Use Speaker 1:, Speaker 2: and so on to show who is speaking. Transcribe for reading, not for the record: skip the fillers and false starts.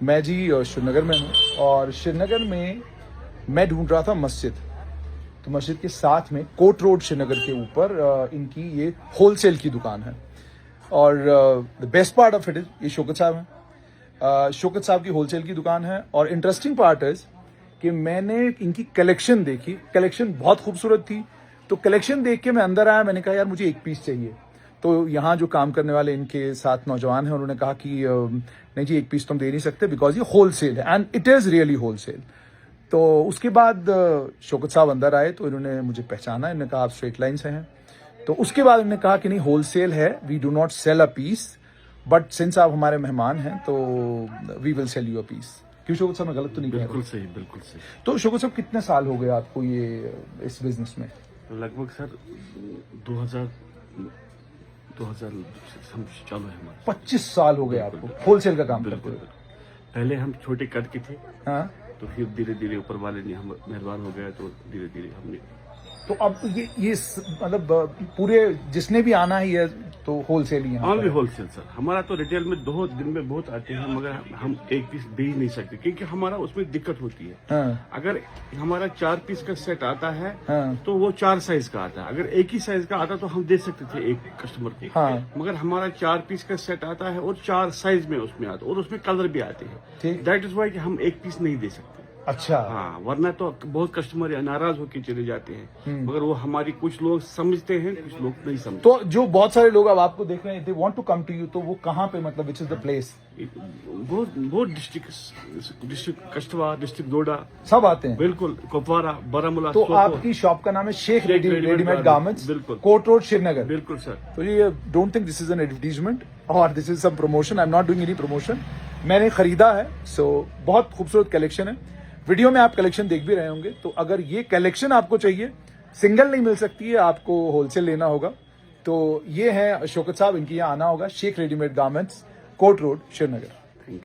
Speaker 1: मैं जी श्रीनगर में हूँ और श्रीनगर में मैं ढूंढ रहा था मस्जिद। तो मस्जिद के साथ में कोट रोड श्रीनगर के ऊपर इनकी ये होलसेल की दुकान है और the best part of it is ये शौकत साहब हैं। शौकत साहब की होलसेल की दुकान है और इंटरेस्टिंग पार्ट इज कि मैंने इनकी कलेक्शन देखी। कलेक्शन बहुत खूबसूरत थी। तो कलेक्शन देख के मैं अंदर आया, मैंने कहा यार मुझे एक पीस चाहिए। तो यहाँ जो काम करने वाले इनके साथ नौजवान हैं उन्होंने कहा कि नहीं जी एक पीस तो हम दे नहीं सकते बिकॉज ये होलसेल है and it is really wholesale. तो उसके बाद शौकत साहब अंदर आए तो इन्होंने मुझे पहचाना, इन्होंने कहा आप स्ट्रेट लाइन से हैं। तो उसके बाद इन्होंने कहा कि नहीं होलसेल है, we do not sell a piece but since आप हमारे मेहमान हैं तो we will sell you a piece. क्यों शौकत साहब मैं गलत तो नहीं कह रहा?
Speaker 2: बिल्कुल सही, बिल्कुल सही।
Speaker 1: तो शौकत साहब कितने साल हो गए आपको ये इस बिजनेस में?
Speaker 2: लगभग सर 2000 हम चालू है हमारा।
Speaker 1: 25 साल हो गए आपको होलसेल का काम करते
Speaker 2: बिल्कुल
Speaker 1: हुए?
Speaker 2: बिल्कुल। पहले हम छोटे कद के थे,
Speaker 1: हाँ।
Speaker 2: तो फिर धीरे धीरे ऊपर वाले ने हम मेहरबान हो गया, तो धीरे धीरे हमने।
Speaker 1: तो अब ये मतलब पूरे जिसने भी आना ही है तो होलसेल ही है?
Speaker 2: Only wholesale sir. हमारा तो रिटेल में 2 दिन में बहुत आते हैं, मगर हम एक पीस दे ही नहीं सकते क्योंकि हमारा उसमें दिक्कत होती है।
Speaker 1: हाँ।
Speaker 2: अगर हमारा 4 पीस का सेट आता है
Speaker 1: हाँ।
Speaker 2: तो वो 4 साइज का आता है। अगर एक ही साइज का आता तो हम दे सकते थे एक कस्टमर को।
Speaker 1: हाँ।
Speaker 2: मगर हमारा 4 पीस का सेट आता है और 4 साइज में उसमें आता है और उसमें कलर भी आते हैं।
Speaker 1: ठीक।
Speaker 2: दैट इज वाई कि हम एक पीस नहीं दे सकते।
Speaker 1: अच्छा।
Speaker 2: हाँ, वरना तो बहुत कस्टमर नाराज होकर चले जाते हैं। मगर वो हमारी कुछ लोग समझते हैं, कुछ लोग नहीं समझते।
Speaker 1: तो जो बहुत सारे लोग अब आपको देख रहे हैं, they want to come to you, तो वो कहाँ पे मतलब विच इज द प्लेस?
Speaker 2: बहुत डिस्ट्रिक्ट कष्टवा, डिस्ट्रिक्ट डोडा
Speaker 1: सब आते हैं?
Speaker 2: बिल्कुल, कुपवारा, बारामूला।
Speaker 1: तो आपकी शॉप का नाम है शेख रेडीमेड गारमेंट्स,
Speaker 2: बिल्कुल,
Speaker 1: कोट रोड श्रीनगर।
Speaker 2: बिल्कुल सर।
Speaker 1: तो ये don't think this is an advertisement और this is some promotion. I am not doing any promotion. मैंने खरीदा है। सो बहुत खूबसूरत कलेक्शन है। वीडियो में आप कलेक्शन देख भी रहे होंगे। तो अगर ये कलेक्शन आपको चाहिए, सिंगल नहीं मिल सकती है, आपको होलसेल लेना होगा। तो ये है शौकत साहब, इनकी यहाँ आना होगा, Sheikh readymade garments, Court road Srinagar.